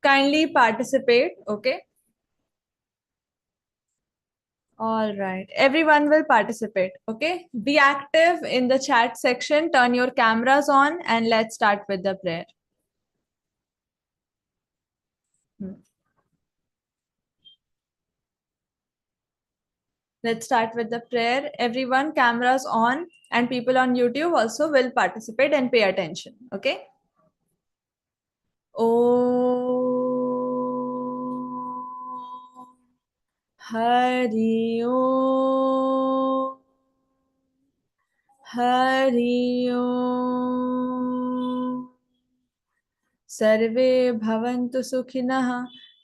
kindly participate. Okay. All right, everyone will participate. Okay, be active in the chat section, turn your cameras on, and let's start with the prayer. Let's start with the prayer. Everyone, cameras on, and people on YouTube also will participate and pay attention. Okay. Om Hari Om Hari Om सर्वे भवन्तु सुखिनः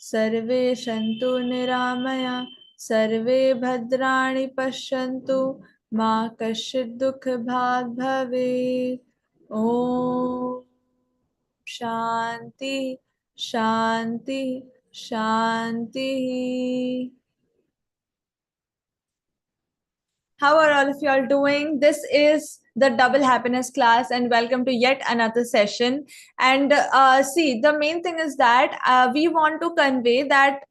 सर्वे सन्तु निरामया सर्वे भद्राणि पश्यन्तु मा कश्चित् दुःखभाग् भवेत् ॐ शान्ति शान्ति शान्तिः. How are all of you all doing? This is the Double Happiness class, and welcome to yet another session. And see, the main thing is that we want to convey that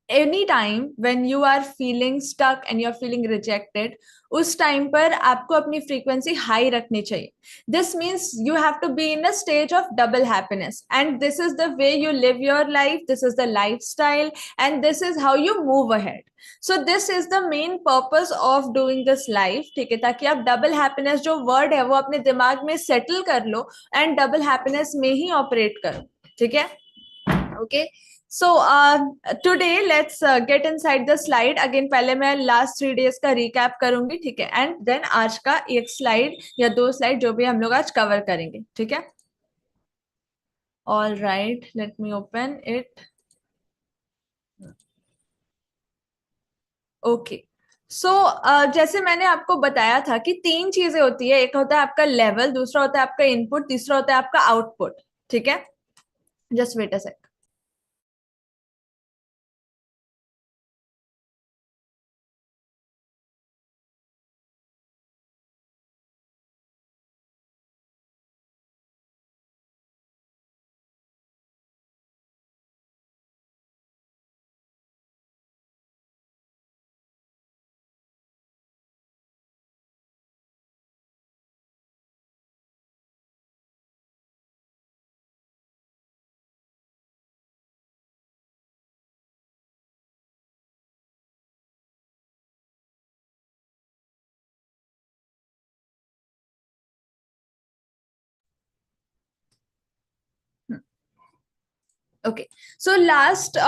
anytime when you are feeling stuck and you're feeling rejected, उस time पर आपको अपनी frequency high रखनी चाहिए. This means you have to be in a stage of double happiness, and this is the way you live your life, this is the life style, and this is how you move ahead. So this is the main purpose of doing this life. ठीक है, ताकि आप double happiness जो word है वो अपने दिमाग में सेटल कर लो एंड डबल हैप्पीनेस में ही ऑपरेट करो. ठीक है, okay. So today let's get inside the slide again. पहले मैं last 3 days का recap करूंगी, ठीक है, and then आज का एक slide या 2 slide जो भी हम लोग आज cover करेंगे. ठीक है. All right, let me open it. Okay. सो जैसे मैंने आपको बताया था कि 3 चीजें होती है. एक होता है आपका लेवल, दूसरा होता है आपका इनपुट, तीसरा होता है आपका आउटपुट. ठीक है, just wait a sec. Okay, so last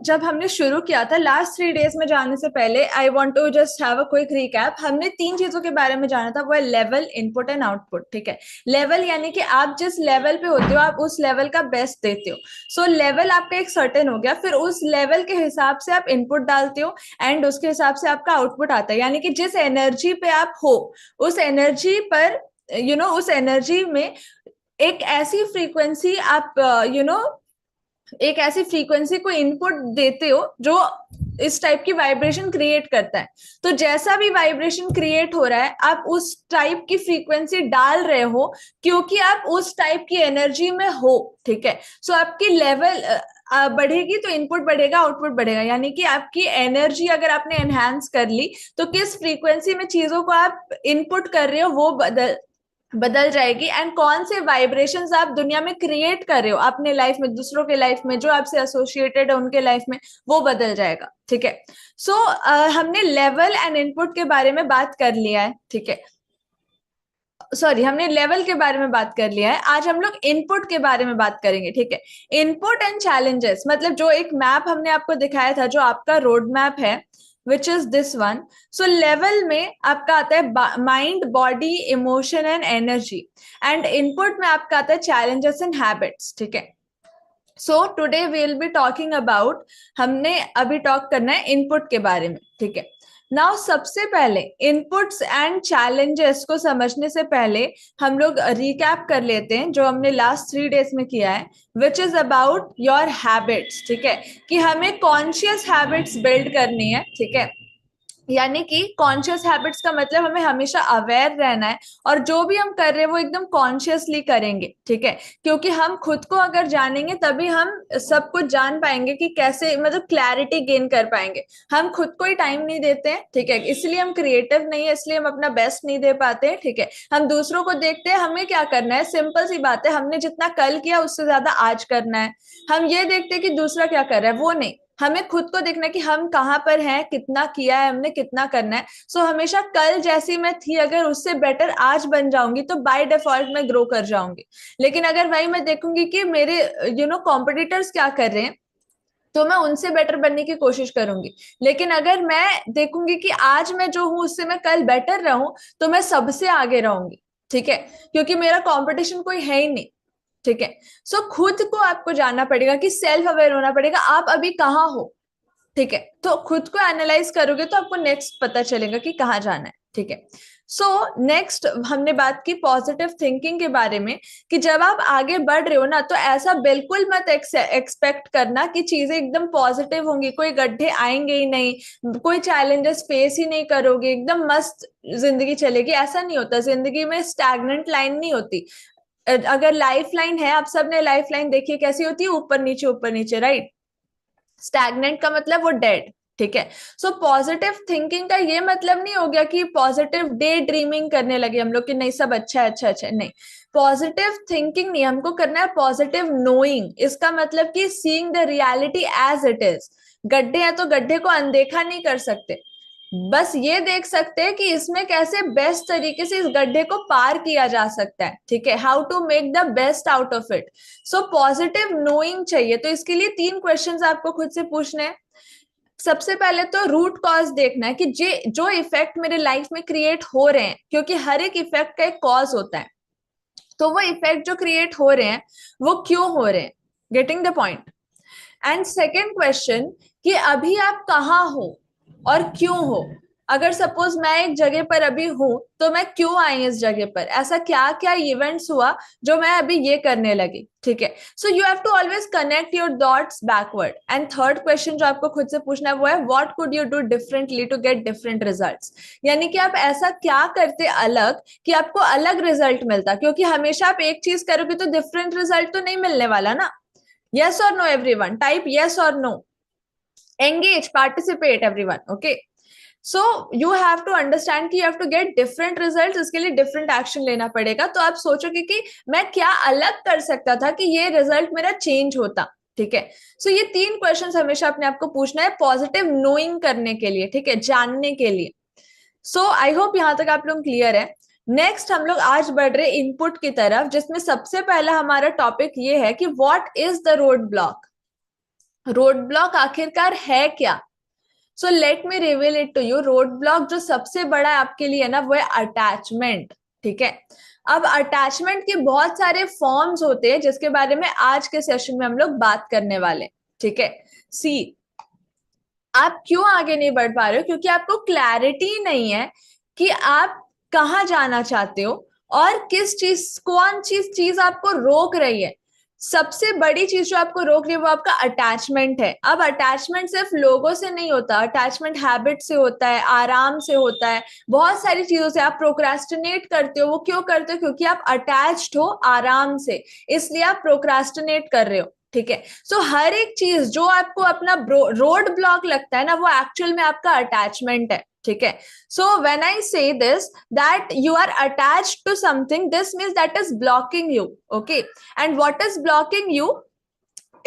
जब हमने शुरू किया था लास्ट 3 डेज में जाने से पहले, I want to just have a quick recap. हमने 3 चीजों के बारे में जाना था, वो है लेवल, इनपुट एंड आउटपुट. ठीक है, लेवल यानी कि आप जिस लेवल पे होते हो आप उस लेवल का बेस्ट देते हो. सो लेवल आपका एक सर्टेन हो गया, फिर उस लेवल के हिसाब से आप इनपुट डालते हो एंड उसके हिसाब से आपका आउटपुट आता है. यानी कि जिस एनर्जी पे आप हो उस एनर्जी पर उस एनर्जी में एक ऐसी फ्रीक्वेंसी आप एक ऐसी फ्रीक्वेंसी को इनपुट देते हो जो इस टाइप की वाइब्रेशन क्रिएट करता है. तो जैसा भी वाइब्रेशन क्रिएट हो रहा है आप उस टाइप की फ्रीक्वेंसी डाल रहे हो क्योंकि आप उस टाइप की एनर्जी में हो. ठीक है, सो आपकी लेवल बढ़ेगी तो इनपुट बढ़ेगा, आउटपुट बढ़ेगा. यानी कि आपकी एनर्जी अगर आपने एनहांस कर ली तो किस फ्रीक्वेंसी में चीजों को आप इनपुट कर रहे हो वो बदल जाएगी. एंड कौन से वाइब्रेशंस आप दुनिया में क्रिएट कर रहे हो अपने लाइफ में, दूसरों के लाइफ में, जो आपसे एसोसिएटेड है उनके लाइफ में, वो बदल जाएगा. ठीक है, सो हमने लेवल एंड इनपुट के बारे में बात कर लिया है. ठीक है, सॉरी, हमने लेवल के बारे में बात कर लिया है. आज हम लोग इनपुट के बारे में बात करेंगे. ठीक है, इनपुट एंड चैलेंजेस, मतलब जो एक मैप हमने आपको दिखाया था जो आपका रोड मैप है, which is this one. So level में आपका आता है mind, body, emotion and energy, and input में आपका आता है चैलेंजेस एंड हैबिट्स. ठीक है, so today we will be talking about, हमने अभी टॉक करना है इनपुट के बारे में. ठीक है, नाउ सबसे पहले इनपुट्स एंड चैलेंजेस को समझने से पहले हम लोग रिकैप कर लेते हैं जो हमने लास्ट 3 डेज में किया है, which is about your habits. ठीक है, कि हमें कॉन्शियस हैबिट्स बिल्ड करनी है. ठीक है, यानी कि कॉन्शियस हैबिट्स का मतलब हमें हमेशा अवेयर रहना है, और जो भी हम कर रहे हैं वो एकदम कॉन्शियसली करेंगे, ठीक है। क्योंकि हम खुद को अगर जानेंगे तभी हम सब कुछ जान पाएंगे कि कैसे, मतलब क्लैरिटी गेन कर पाएंगे। हम खुद को ही टाइम नहीं देते हैं, ठीक है, इसलिए हम क्रिएटिव नहीं है, इसलिए हम अपना बेस्ट नहीं दे पाते हैं, ठीक है। हम दूसरों को देखते हैं, हमें क्या करना है, सिंपल सी बात है, हमने जितना कल किया उससे ज्यादा आज करना है। हम ये देखते हैं कि दूसरा क्या कर रहा है, वो नहीं, हमें खुद को देखना है कि हम कहाँ पर हैं, कितना किया है हमने, कितना करना है। सो हमेशा कल जैसी मैं थी अगर उससे बेटर आज बन जाऊंगी तो बाय डिफॉल्ट मैं ग्रो कर जाऊंगी। लेकिन अगर वही मैं देखूंगी कि मेरे कॉम्पिटिटर्स क्या कर रहे हैं, तो मैं उनसे बेटर बनने की कोशिश करूंगी। लेकिन अगर मैं देखूंगी कि आज मैं जो हूं उससे मैं कल बेटर रहूं, तो मैं सबसे आगे रहूंगी, ठीक है, क्योंकि मेरा कंपटीशन कोई है ही नहीं, ठीक है। सो खुद को आपको जानना पड़ेगा कि सेल्फ अवेयर होना पड़ेगा, आप अभी कहाँ हो, ठीक है। तो खुद को एनालाइज करोगे तो आपको नेक्स्ट पता चलेगा कि कहाँ जाना है, ठीक है। सो नेक्स्ट हमने बात की पॉजिटिव थिंकिंग के बारे में, कि जब आप आगे बढ़ रहे हो ना तो ऐसा बिल्कुल मत एक्सपेक्ट करना कि चीजें एकदम पॉजिटिव होंगी, कोई गड्ढे आएंगे ही नहीं, कोई चैलेंजेस फेस ही नहीं करोगे, एकदम मस्त जिंदगी चलेगी, ऐसा नहीं होता। जिंदगी में स्टैग्नेंट लाइन नहीं होती। अगर लाइफ लाइन है, आप सबने लाइफ लाइन देखी है, कैसी होती है, ऊपर नीचे, राइट। स्टैग्नेंट का मतलब वो डेड, ठीक है। सो पॉजिटिव थिंकिंग का ये मतलब नहीं हो गया कि पॉजिटिव डे ड्रीमिंग करने लगे हम लोग कि नहीं सब अच्छा है, अच्छा अच्छा, नहीं। पॉजिटिव थिंकिंग नहीं, हमको करना है पॉजिटिव नोइंग। इसका मतलब कि seeing the reality as it is. गड्ढे हैं तो गड्ढे को अनदेखा नहीं कर सकते, बस ये देख सकते हैं कि इसमें कैसे बेस्ट तरीके से इस गड्ढे को पार किया जा सकता है, ठीक है, how to make the best out of it. So positive knowing चाहिए, तो इसके लिए 3 क्वेश्चंस आपको खुद से पूछने हैं। सबसे पहले तो रूट कॉज देखना है कि जो इफेक्ट मेरे लाइफ में क्रिएट हो रहे हैं, क्योंकि हर एक इफेक्ट का एक कॉज होता है, तो वो इफेक्ट जो क्रिएट हो रहे हैं वो क्यों हो रहे हैं, getting the point. And second question, कि अभी आप कहाँ हो और क्यों हो। अगर सपोज मैं एक जगह पर अभी हूं, तो मैं क्यों आई इस जगह पर, ऐसा क्या क्या इवेंट्स हुआ जो मैं अभी ये करने लगी, ठीक है। So you have to always connect your dots backward. And third question जो आपको खुद से पूछना है वो है, what could you do differently to get different results. यानी कि आप ऐसा क्या करते अलग कि आपको अलग रिजल्ट मिलता, क्योंकि हमेशा आप एक चीज करोगे तो डिफरेंट रिजल्ट तो नहीं मिलने वाला ना। Yes or no, everyone? Type yes or no. Engage, participate, everyone. Okay. So you have to understand कि you have to get different results. इसके लिए different action लेना पड़ेगा। तो आप सोचोगे कि मैं क्या अलग कर सकता था कि ये result मेरा change होता, ठीक है। सो ये 3 क्वेश्चंस हमेशा अपने आप को पूछना है पॉजिटिव नोइंग करने के लिए, ठीक है, जानने के लिए। सो आई होप यहां तक आप लोग क्लियर है। नेक्स्ट हम लोग आज बढ़ रहे इनपुट की तरफ, जिसमें सबसे पहला हमारा टॉपिक ये है कि what is the road block. Road block आखिरकार है क्या। So let me reveal it to you. Road block जो सबसे बड़ा है आपके लिए ना, वो है अटैचमेंट, ठीक है। अब अटैचमेंट के बहुत सारे फॉर्म्स होते हैं जिसके बारे में आज के सेशन में हम लोग बात करने वाले, ठीक है। सी, आप क्यों आगे नहीं बढ़ पा रहे हो, क्योंकि आपको क्लैरिटी नहीं है कि आप कहाँ जाना चाहते हो और किस चीज, कौन चीज आपको रोक रही है। सबसे बड़ी चीज जो आपको रोक रही है वो आपका अटैचमेंट है। अब अटैचमेंट सिर्फ लोगों से नहीं होता, अटैचमेंट हैबिट से होता है, आराम से होता है, बहुत सारी चीजों से। आप प्रोक्रास्टिनेट करते हो, वो क्यों करते हो, क्योंकि आप अटैच्ड हो आराम से, इसलिए आप प्रोक्रास्टिनेट कर रहे हो, ठीक है। सो हर एक चीज जो आपको अपना रोड ब्लॉक लगता है ना, वो एक्चुअल में आपका अटैचमेंट है, ठीक है। सो when I say this that you are attached to something, this means that is blocking you, okay. And what is blocking you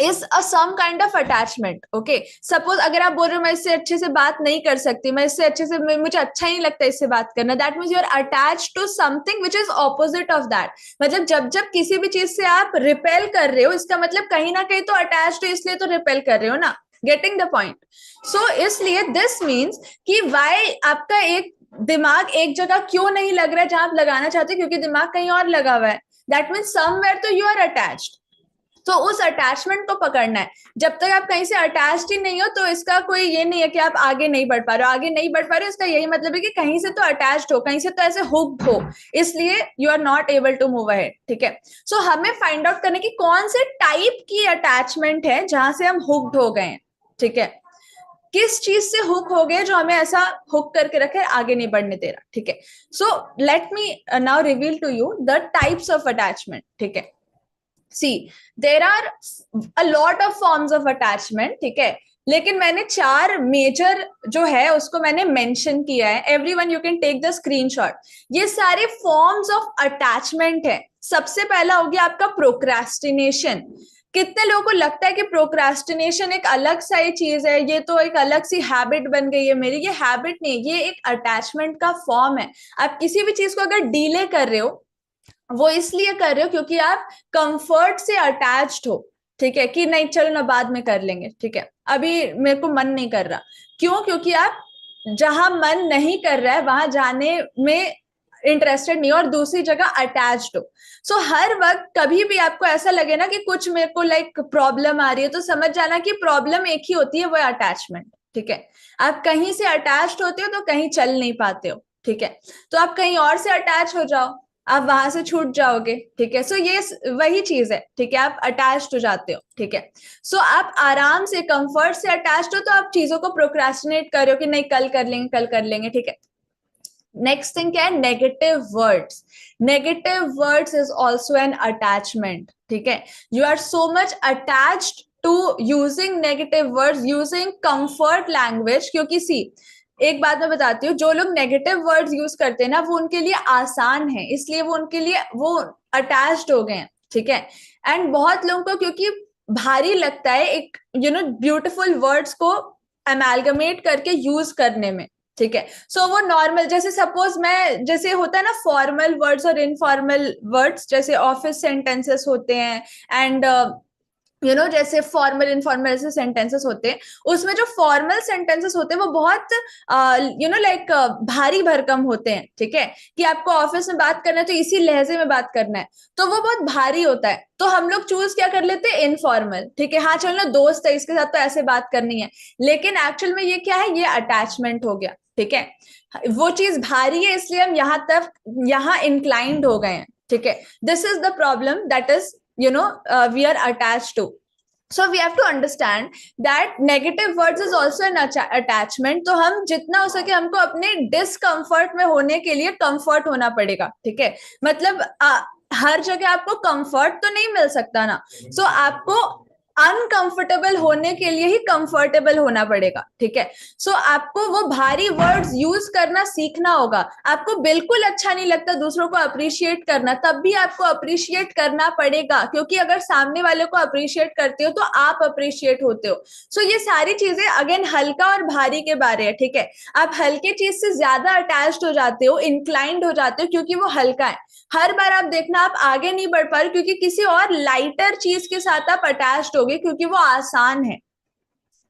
is a some kind of attachment, okay. Suppose अगर आप बोल रहे हो मैं इससे अच्छे से बात नहीं कर सकती, मैं इससे अच्छे से, मुझे अच्छा ही नहीं लगता इससे बात करना, that means you are attached to something which is opposite of that. मतलब जब जब किसी भी चीज से आप रिपेल कर रहे हो, इसका मतलब कहीं ना कहीं तो अटैच्ड हो, इसलिए तो रिपेल कर रहे हो ना, गेटिंग द पॉइंट। सो इसलिए दिस मीन्स कि वाई आपका एक दिमाग एक जगह क्यों नहीं लग रहा है जहां आप लगाना चाहते हो, क्योंकि दिमाग कहीं और लगा हुआ है। दैट मीन्स समवेयर तो यू आर अटैच्ड। तो उस अटैचमेंट को पकड़ना है। जब तक आप कहीं से अटैच्ड ही नहीं हो तो इसका कोई ये नहीं है कि आप आगे नहीं बढ़ पा रहे हो। आगे नहीं बढ़ पा रहे हो इसका यही मतलब है कि कहीं से तो अटैच्ड हो, कहीं से तो ऐसे हुक्ड हो, इसलिए you are not able to move ahead, ठीक है। सो हमें फाइंड आउट करने की कौन से टाइप की अटैचमेंट है जहां से हम हुक्ड हो गए हैं, ठीक है। किस चीज से हुक हो गए जो हमें ऐसा हुक करके रखे, आगे नहीं बढ़ने दे रहा, ठीक है। So let me now reveal to you the types of attachment, ठीक है। See there are a lot of forms of attachment, ठीक है, लेकिन मैंने 4 मेजर जो है उसको मैंने मेंशन किया है। Everyone you can take the screenshot. ये सारे फॉर्म्स ऑफ अटैचमेंट है। सबसे पहला हो गया आपका प्रोक्रेस्टिनेशन। कितने लोगों को लगता है कि प्रोक्रेस्टिनेशन एक अलग सा ही चीज है, ये तो एक अलग सी हैबिट बन गई है मेरी? ये हैबिट नहीं, ये एक अटैचमेंट का फॉर्म है। आप किसी भी चीज को अगर डिले कर रहे हो, वो इसलिए कर रहे हो क्योंकि आप कंफर्ट से अटैच्ड हो, ठीक है, कि नहीं चलो ना बाद में कर लेंगे, ठीक है, अभी मेरे को मन नहीं कर रहा। क्यों? क्योंकि आप जहां मन नहीं कर रहा है वहां जाने में इंटरेस्टेड नहीं हो और दूसरी जगह अटैच्ड हो। सो हर वक्त कभी भी आपको ऐसा लगे ना कि कुछ मेरे को लाइक प्रॉब्लम आ रही है, तो समझ जाना कि प्रॉब्लम एक ही होती है, वो अटैचमेंट, ठीक है। आप कहीं से अटैच्ड होते हो तो कहीं चल नहीं पाते हो, ठीक है, तो आप कहीं और से अटैच हो जाओ, आप वहां से छूट जाओगे, ठीक है। सो ये वही चीज है, ठीक है, आप अटैच्ड हो जाते हो, ठीक है। सो आप आराम से कंफर्ट से अटैच्ड हो तो आप चीजों को प्रोक्रेस्टिनेट कर रहे हो कि नहीं कल कर लेंगे, कल कर लेंगे, ठीक है। नेक्स्ट थिंग क्या है? Negative words. Negative words is also an attachment, ठीक है। You are so much attached to using negative words, using comfort language, क्योंकि सी एक बात मैं बताती हूँ, जो लोग नेगेटिव वर्ड्स यूज करते हैं ना, वो उनके लिए आसान है, इसलिए वो उनके लिए वो अटैच्ड हो गए हैं, ठीक है। एंड बहुत लोगों को क्योंकि भारी लगता है एक ब्यूटिफुल वर्ड्स को अमेलगमेट करके यूज करने में, ठीक है। सो वो नॉर्मल, जैसे सपोज मैं, जैसे होता है ना फॉर्मल वर्ड्स और इनफॉर्मल वर्ड्स, जैसे ऑफिस सेंटेंसेस होते हैं एंड जैसे फॉर्मल इनफॉर्मल ऐसे सेंटेंसेस होते हैं, उसमें जो फॉर्मल सेंटेंसेस होते हैं वो बहुत लाइक भारी भरकम होते हैं, ठीक है, कि आपको ऑफिस में बात करना है तो इसी लहजे में बात करना है, तो वो बहुत भारी होता है, तो हम लोग चूज क्या कर लेते हैं? इनफॉर्मल, ठीक है, हाँ चलो ना दोस्त है इसके साथ तो ऐसे बात करनी है, लेकिन एक्चुअल में ये क्या है? ये अटैचमेंट हो गया, ठीक है। वो चीज भारी है इसलिए हम यहाँ इंक्लाइंड हो गए हैं, ठीक है। This is the problem that is we are attached to. So we have to understand that negative words is also an attachment. तो हम जितना हो सके हमको अपने डिसकंफर्ट में होने के लिए कंफर्ट होना पड़ेगा, ठीक है। मतलब हर जगह आपको कंफर्ट तो नहीं मिल सकता ना, सो आपको अनकंफर्टेबल होने के लिए ही कंफर्टेबल होना पड़ेगा, ठीक है। सो आपको वो भारी वर्ड्स यूज करना सीखना होगा। आपको बिल्कुल अच्छा नहीं लगता दूसरों को अप्रिशिएट करना, तब भी आपको अप्रिशिएट करना पड़ेगा, क्योंकि अगर सामने वाले को अप्रिशिएट करते हो तो आप अप्रिशिएट होते हो। सो ये सारी चीजें अगेन हल्का और भारी के बारे है, ठीक है। आप हल्के चीज से ज्यादा अटैच्ड हो जाते हो, इंक्लाइंड हो जाते हो, क्योंकि वो हल्का है। हर बार आप देखना आप आगे नहीं बढ़ पा रहे क्योंकि किसी और लाइटर चीज के साथ आप अटैच्ड हो गए, क्योंकि वो आसान है,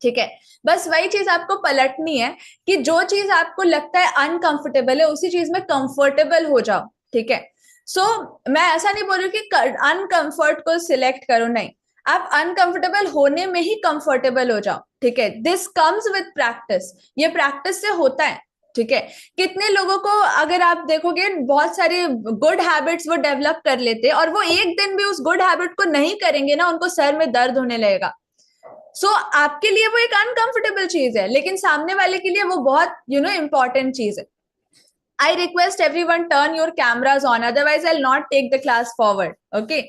ठीक है। बस वही चीज आपको पलटनी है कि जो चीज आपको लगता है अनकंफर्टेबल है उसी चीज में कंफर्टेबल हो जाओ, ठीक है। सो मैं ऐसा नहीं बोल रही कि अनकंफर्ट को सिलेक्ट करो, नहीं, आप अनकंफर्टेबल होने में ही कंफर्टेबल हो जाओ, ठीक है। दिस कम्स विद प्रैक्टिस, ये प्रैक्टिस से होता है, ठीक है। कितने लोगों को अगर आप देखोगे बहुत सारे गुड हैबिट्स वो डेवलप कर लेते हैं और वो एक दिन भी उस गुड हैबिट को नहीं करेंगे ना, उनको सर में दर्द होने लगेगा। सो आपके लिए वो एक अनकंफर्टेबल चीज है, लेकिन सामने वाले के लिए वो बहुत इंपॉर्टेंट चीज है। I request everyone turn your cameras on, otherwise I'll not take the class forward. Okay,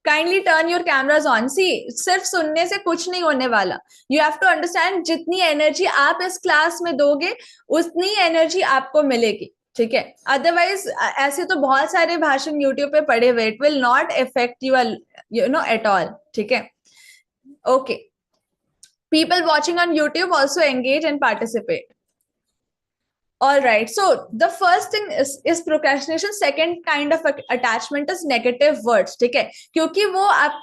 kindly turn your cameras on. See, सिर्फ सुनने से कुछ नहीं होने वाला. You have to understand जितनी एनर्जी आप इस क्लास में दोगे उतनी एनर्जी आपको मिलेगी, ठीक है। अदरवाइज ऐसे तो बहुत सारे भाषण यूट्यूब पे पड़े हुए, it will not effect you at all, ठीक है। Okay, people watching on YouTube also engage and participate. All right. So the first thing is procrastination. Second kind of attachment is negative words. ठीक है, क्योंकि वो आप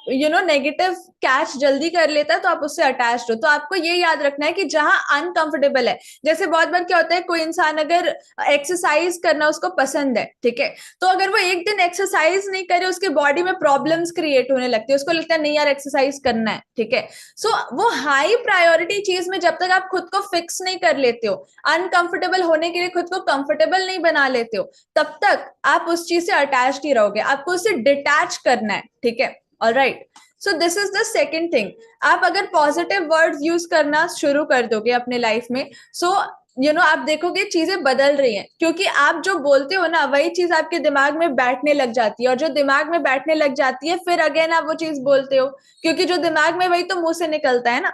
negative catch जल्दी कर लेता है तो आप उससे अटैच्ड हो। तो आपको ये याद रखना है कि जहां अनकंफर्टेबल है, जैसे बहुत बार क्या होता है, कोई इंसान अगर एक्सरसाइज करना उसको पसंद है, ठीक है, तो अगर वो एक दिन एक्सरसाइज नहीं करे उसके बॉडी में प्रॉब्लम्स क्रिएट होने लगती है, उसको लगता है नहीं यार एक्सरसाइज करना है, ठीक है। सो वो हाई प्रायोरिटी चीज में जब तक आप खुद को फिक्स नहीं कर लेते हो, अनकंफर्टेबल होने के लिए खुद को कंफर्टेबल नहीं बना लेते हो, तब तक आप उस चीज से अटैच ही रहोगे। आपको उससे डिटैच करना है, ठीक है। Alright, so this is the second thing. आप अगर पॉजिटिव वर्ड्स यूज करना शुरू कर दोगे अपने लाइफ में, सो आप देखोगे चीजें बदल रही हैं, क्योंकि आप जो बोलते हो ना वही चीज आपके दिमाग में बैठने लग जाती है, और जो दिमाग में बैठने लग जाती है फिर अगेन आप वो चीज बोलते हो, क्योंकि जो दिमाग में वही तो मुंह से निकलता है ना।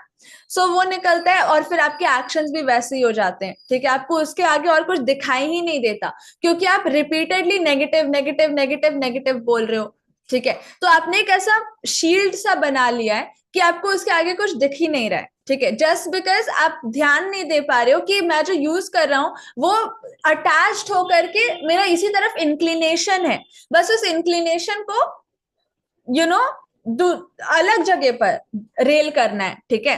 सो वो निकलता है और फिर आपके एक्शंस भी वैसे ही हो जाते हैं, ठीक है। आपको उसके आगे और कुछ दिखाई ही नहीं देता, क्योंकि आप repeatedly negative negative negative negative बोल रहे हो, ठीक है। तो आपने एक ऐसा शील्ड सा बना लिया है कि आपको उसके आगे कुछ दिख ही नहीं रहा है, ठीक है। जस्ट बिकॉज आप ध्यान नहीं दे पा रहे हो कि मैं जो यूज कर रहा हूं वो अटैच्ड होकर के मेरा इसी तरफ इंक्लिनेशन है, बस उस इंक्लिनेशन को यू नो अलग जगह पर रेल करना है, ठीक है,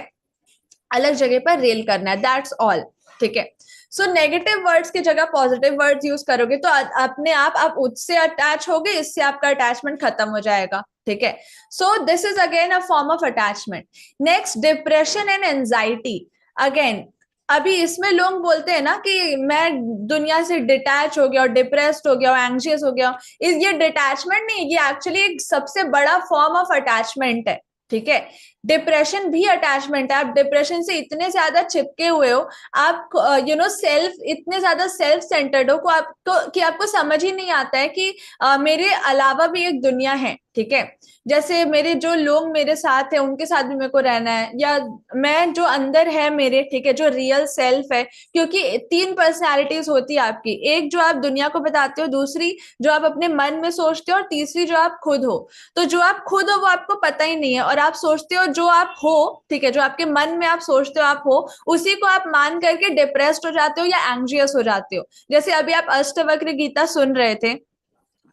अलग जगह पर रेल करना है, दैट्स ऑल, ठीक है। सो नेगेटिव वर्ड्स की जगह पॉजिटिव वर्ड्स यूज करोगे तो अपने आप उससे अटैच होगे, इससे आपका अटैचमेंट खत्म हो जाएगा, ठीक है। सो this is again a form of attachment. Next, depression and anxiety. Again अभी इसमें लोग बोलते हैं ना कि मैं दुनिया से डिटैच हो गया और डिप्रेस्ड हो गया और एंग्जियस हो गया, ये डिटैचमेंट नहीं, ये एक्चुअली एक सबसे बड़ा फॉर्म ऑफ अटैचमेंट है, ठीक है। डिप्रेशन भी अटैचमेंट है। आप डिप्रेशन से इतने ज्यादा चिपके हुए हो, आप सेल्फ इतने ज्यादा सेल्फ सेंटर्ड हो को आपको कि आपको समझ ही नहीं आता है कि मेरे अलावा भी एक दुनिया है, ठीक है। जैसे मेरे जो लोग मेरे साथ है उनके साथ भी मेरे को रहना है, या मैं जो अंदर है मेरे, ठीक है, जो रियल सेल्फ है, क्योंकि 3 पर्सनैलिटीज होती है आपकी, एक जो आप दुनिया को बताते हो, दूसरी जो आप अपने मन में सोचते हो, और तीसरी जो आप खुद हो। तो जो आप खुद हो वो आपको पता ही नहीं है, और आप सोचते हो जो आप हो, ठीक है, जो आपके मन में आप सोचते हो आप हो, उसी को आप मान करके डिप्रेस्ड हो जाते हो या एंग्जियस हो जाते हो। जैसे अभी आप अष्टवक्र गीता सुन रहे थे,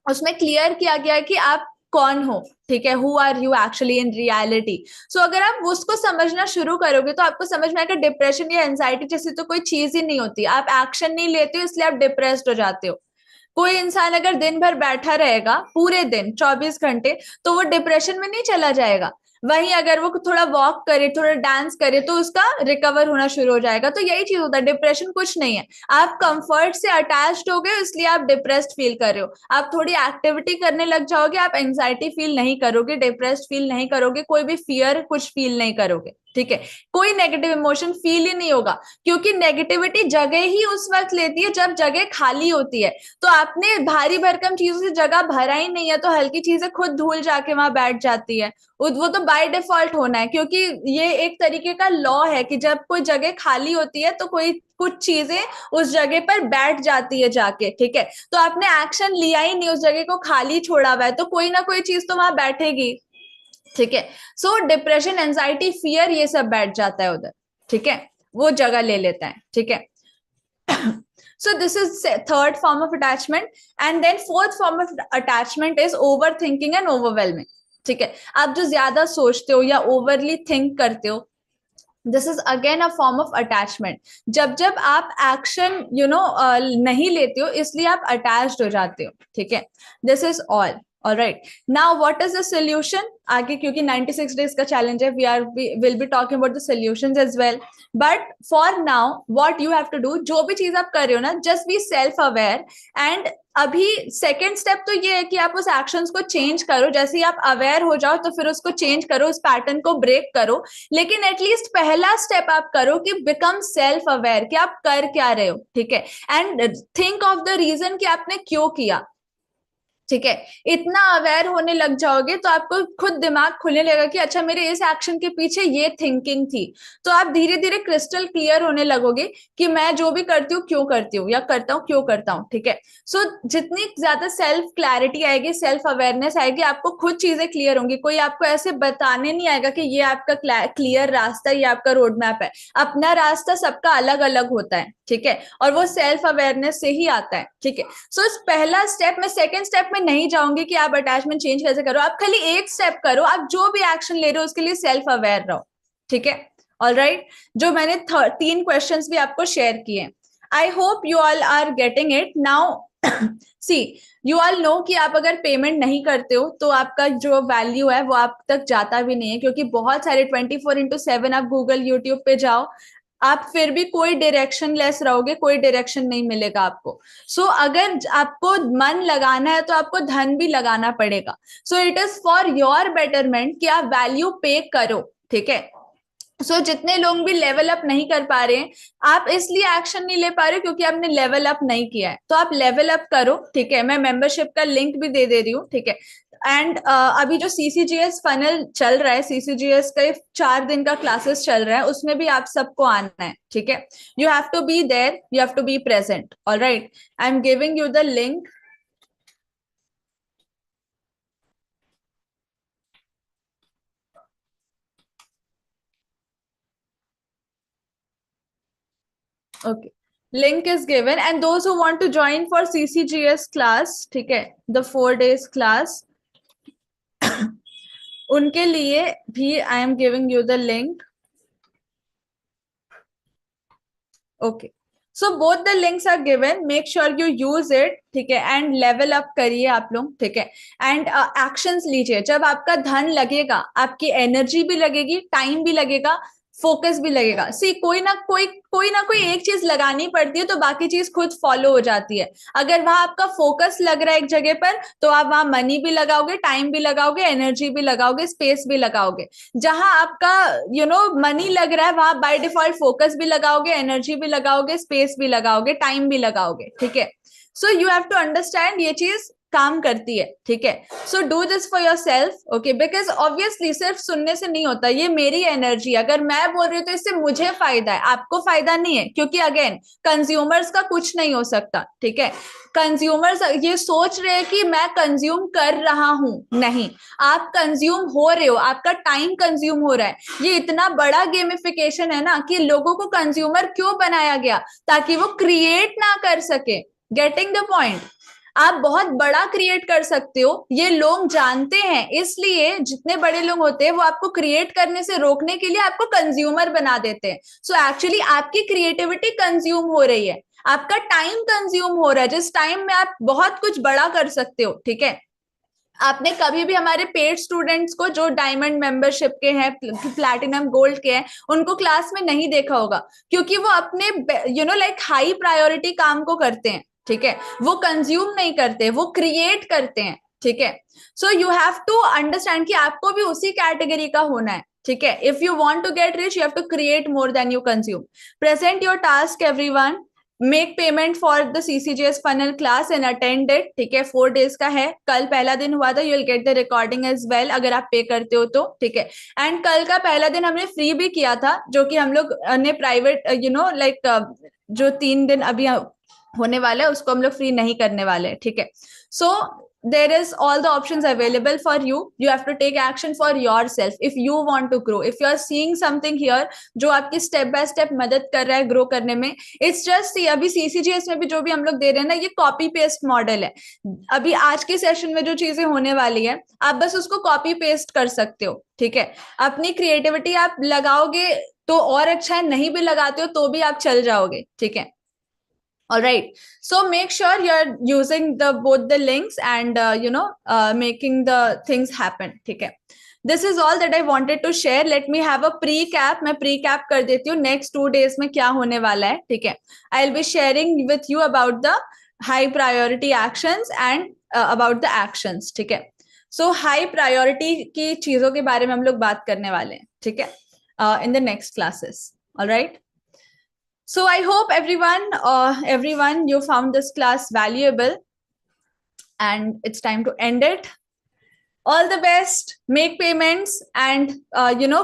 उसमें क्लियर किया गया है कि आप कौन हो, ठीक है, who are you actually in reality. So अगर आप उसको समझना शुरू करोगे तो आपको समझ में आएगा डिप्रेशन या एंजाइटी जैसी तो कोई चीज ही नहीं होती। आप एक्शन नहीं लेते हो इसलिए आप डिप्रेस्ड हो जाते हो। कोई इंसान अगर दिन भर बैठा रहेगा पूरे दिन 24 घंटे, तो वो डिप्रेशन में नहीं चला जाएगा। वहीं अगर वो थोड़ा वॉक करे, थोड़ा डांस करे, तो उसका रिकवर होना शुरू हो जाएगा। तो यही चीज होता है, डिप्रेशन कुछ नहीं है। आप कंफर्ट से अटैच्ड हो गए इसलिए आप डिप्रेस्ड फील कर रहे हो। आप थोड़ी एक्टिविटी करने लग जाओगे, आप एंजाइटी फील नहीं करोगे, डिप्रेस्ड फील नहीं करोगे, कोई भी फियर कुछ फील नहीं करोगे, ठीक है। कोई नेगेटिव इमोशन फील ही नहीं होगा, क्योंकि नेगेटिविटी जगह ही उस वक्त लेती है जब जगह खाली होती है। तो आपने भारी भरकम चीजों से जगह भरा ही नहीं है, तो हल्की चीजें खुद धूल जाके वहां बैठ जाती है। वो तो बाय डिफॉल्ट होना है, क्योंकि ये एक तरीके का लॉ है कि जब कोई जगह खाली होती है तो कोई कुछ चीजें उस जगह पर बैठ जाती है जाके, ठीक है। तो आपने एक्शन लिया ही नहीं, उस जगह को खाली छोड़ा हुआ है, तो कोई ना कोई चीज तो वहां बैठेगी, ठीक है। सो डिप्रेशन, एंजाइटी, फियर, ये सब बैठ जाता है उधर, ठीक है, वो जगह ले लेता है, ठीक है। So this is third form of attachment, and then fourth form of attachment is overthinking and overwhelming, ठीक है। आप जो ज्यादा सोचते हो या ओवरली थिंक करते हो, this is again a form of attachment. जब जब आप एक्शन नहीं लेते हो इसलिए आप अटैच्ड हो जाते हो, ठीक है। This is all right. Now what is the solution आगे, क्योंकि 96 डेज का चैलेंज है, will be talking about the solutions as well, but for now what you have to do, जो भी चीज आप कर रहे हो ना, just be self aware. And अभी सेकेंड स्टेप तो ये है कि आप उस एक्शंस को चेंज करो। जैसे ही आप अवेयर हो जाओ तो फिर उसको चेंज करो, उस पैटर्न को ब्रेक करो। लेकिन एटलीस्ट पहला स्टेप आप करो कि बिकम सेल्फ अवेयर, कि आप कर क्या रहे हो, ठीक है। And think of the reason कि आपने क्यों किया, ठीक है। इतना अवेयर होने लग जाओगे तो आपको खुद दिमाग खुलने लगेगा कि अच्छा मेरे इस एक्शन के पीछे ये थिंकिंग थी। तो आप धीरे धीरे क्रिस्टल क्लियर होने लगोगे कि मैं जो भी करती हूँ क्यों करती हूँ, या करता हूँ क्यों करता हूँ, ठीक है। सो जितनी ज्यादा सेल्फ क्लैरिटी आएगी, सेल्फ अवेयरनेस आएगी, आपको खुद चीजें क्लियर होंगी। कोई आपको ऐसे बताने नहीं आएगा कि ये आपका क्लियर रास्ता, ये आपका रोड मैप है। अपना रास्ता सबका अलग अलग होता है, ठीक है, और वो सेल्फ अवेयरनेस से ही आता है, ठीक है। सो पहला स्टेप, मैं सेकंड स्टेप में नहीं जाऊंगी कि आप अटैचमेंट चेंज कैसे करो, आप खाली एक स्टेप करो। आप जो भी एक्शन ले रहे हो उसके लिए सेल्फ अवेयर रहो, ठीक है। ऑलराइट, जो मैंने 3 क्वेश्चंस भी आपको शेयर किए, I hope you all are getting it now. See, you all know कि आप अगर पेमेंट नहीं करते हो तो आपका जो वैल्यू है वो आप तक जाता भी नहीं है, क्योंकि बहुत सारे 24/7 आप गूगल यूट्यूब पे जाओ, आप फिर भी कोई डायरेक्शन लेस रहोगे, कोई डायरेक्शन नहीं मिलेगा आपको. सो अगर आपको मन लगाना है तो आपको धन भी लगाना पड़ेगा. So it is for your betterment कि आप वैल्यू पे करो. ठीक है. जितने लोग भी लेवल अप नहीं कर पा रहे हैं, आप इसलिए एक्शन नहीं ले पा रहे क्योंकि आपने लेवल अप नहीं किया है. तो आप लेवल अप करो. ठीक है. मैं मेंबरशिप का लिंक भी दे रही हूँ. ठीक है. एंड अभी जो सीसीजीएस फनल चल रहा है, सीसीजीएस का 4 दिन का क्लासेस चल रहा है, उसमें भी आप सबको आना है. ठीक है. You have to be there, you have to be present. Alright, I am giving you the link. Okay. Link is given, and those who want to join for CCGS class, ठीक है, the 4 days class, उनके लिए भी I am giving you the link. Okay. So both the links are given. Make sure you use it. ठीक है. And level up करिए आप लोग. ठीक है. And actions लीजिए. जब आपका धन लगेगा, आपकी एनर्जी भी लगेगी, टाइम भी लगेगा, फोकस भी लगेगा. सी कोई ना कोई एक चीज लगानी पड़ती है तो बाकी चीज खुद फॉलो हो जाती है. अगर वहां आपका फोकस लग रहा है एक जगह पर, तो आप वहां मनी भी लगाओगे, टाइम भी लगाओगे, एनर्जी भी लगाओगे, स्पेस भी लगाओगे. जहां आपका मनी लग रहा है, वहां बाय डिफॉल्ट फोकस भी लगाओगे, एनर्जी भी लगाओगे, स्पेस भी लगाओगे, टाइम भी लगाओगे. ठीक है. So you have to understand ये चीज काम करती है. ठीक है. So do this for yourself. Okay. Because obviously सिर्फ सुनने से नहीं होता. ये मेरी एनर्जी, अगर मैं बोल रही हूँ तो इससे मुझे फायदा है, आपको फायदा नहीं है. क्योंकि अगेन कंज्यूमर्स का कुछ नहीं हो सकता. ठीक है. कंज्यूमर्स ये सोच रहे हैं कि मैं कंज्यूम कर रहा हूं. नहीं, आप कंज्यूम हो रहे हो, आपका टाइम कंज्यूम हो रहा है. ये इतना बड़ा गेमिफिकेशन है ना कि लोगों को कंज्यूमर क्यों बनाया गया, ताकि वो क्रिएट ना कर सके. Getting the point. आप बहुत बड़ा क्रिएट कर सकते हो, ये लोग जानते हैं. इसलिए जितने बड़े लोग होते हैं वो आपको क्रिएट करने से रोकने के लिए आपको कंज्यूमर बना देते हैं. सो एक्चुअली आपकी क्रिएटिविटी कंज्यूम हो रही है, आपका टाइम कंज्यूम हो रहा है, जिस टाइम में आप बहुत कुछ बड़ा कर सकते हो. ठीक है. आपने कभी भी हमारे पेड स्टूडेंट्स को जो डायमंड मेंबरशिप के हैं, प्लैटिनम गोल्ड के हैं, उनको क्लास में नहीं देखा होगा, क्योंकि वो अपने लाइक हाई प्रायोरिटी काम को करते हैं. ठीक है. वो कंज्यूम नहीं करते, वो क्रिएट करते हैं. ठीक है. So you have to understand कि आपको भी उसी कैटेगरी का होना है. ठीक है. If you want to get rich, you have to create more than you consume. Present your task everyone. Make payment for the CCGS funnel class and attend it. ठीक है. 4 days का है. कल पहला दिन हुआ था. You will get the recording as well अगर आप पे करते हो तो. ठीक है. एंड कल का पहला दिन हमने फ्री भी किया था, जो कि हम लोग ने प्राइवेट लाइक जो 3 दिन अभी होने वाला है उसको हम लोग फ्री नहीं करने वाले हैं. ठीक है. सो there is all the options available for you. You have to take action for yourself if you want to grow. If you are seeing something here जो आपकी स्टेप बाय स्टेप मदद कर रहा है ग्रो करने में, इट्स जस्ट सी. अभी सीसीजीएस में भी जो भी हम लोग दे रहे हैं ना, ये कॉपी पेस्ट मॉडल है. अभी आज के सेशन में जो चीजें होने वाली है, आप बस उसको कॉपी पेस्ट कर सकते हो. ठीक है. अपनी क्रिएटिविटी आप लगाओगे तो और अच्छा है, नहीं भी लगाते हो तो भी आप चल जाओगे. ठीक है. All right. So make sure you're using both the links and making the things happen. ठीक है. This is all that I wanted to share. Let me have a pre-cap. मैं pre-cap कर देती हूँ next 2 days में क्या होने वाला है. ठीक है. I'll be sharing with you about the high priority actions and about the actions. ठीक है. So high priority की चीजों के बारे में हम लोग बात करने वाले हैं. ठीक है. In the next classes. All right. So I hope everyone you found this class valuable, and it's time to end it. All the best. Make payments and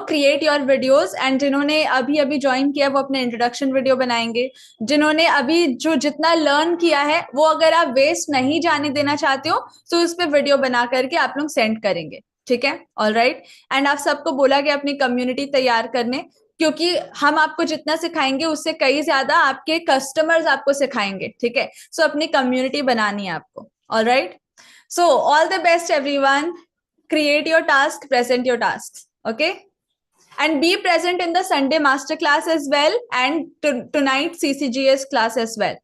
create your videos. And जिन्होंने अभी join किया वो अपने introduction video बनाएंगे. जिन्होंने अभी जो जितना लर्न किया है वो अगर आप वेस्ट नहीं जाने देना चाहते हो तो उस पर वीडियो बना करके आप लोग सेंड करेंगे. ठीक है. All right. एंड आप सबको बोला गया अपनी कम्युनिटी तैयार करने, क्योंकि हम आपको जितना सिखाएंगे उससे कई ज्यादा आपके कस्टमर्स आपको सिखाएंगे. ठीक है. सो अपनी कम्युनिटी बनानी है आपको. All right. So all the best everyone. Create your task, present your tasks. Okay. And be present in the Sunday master class as well, and tonight CCGS class as well.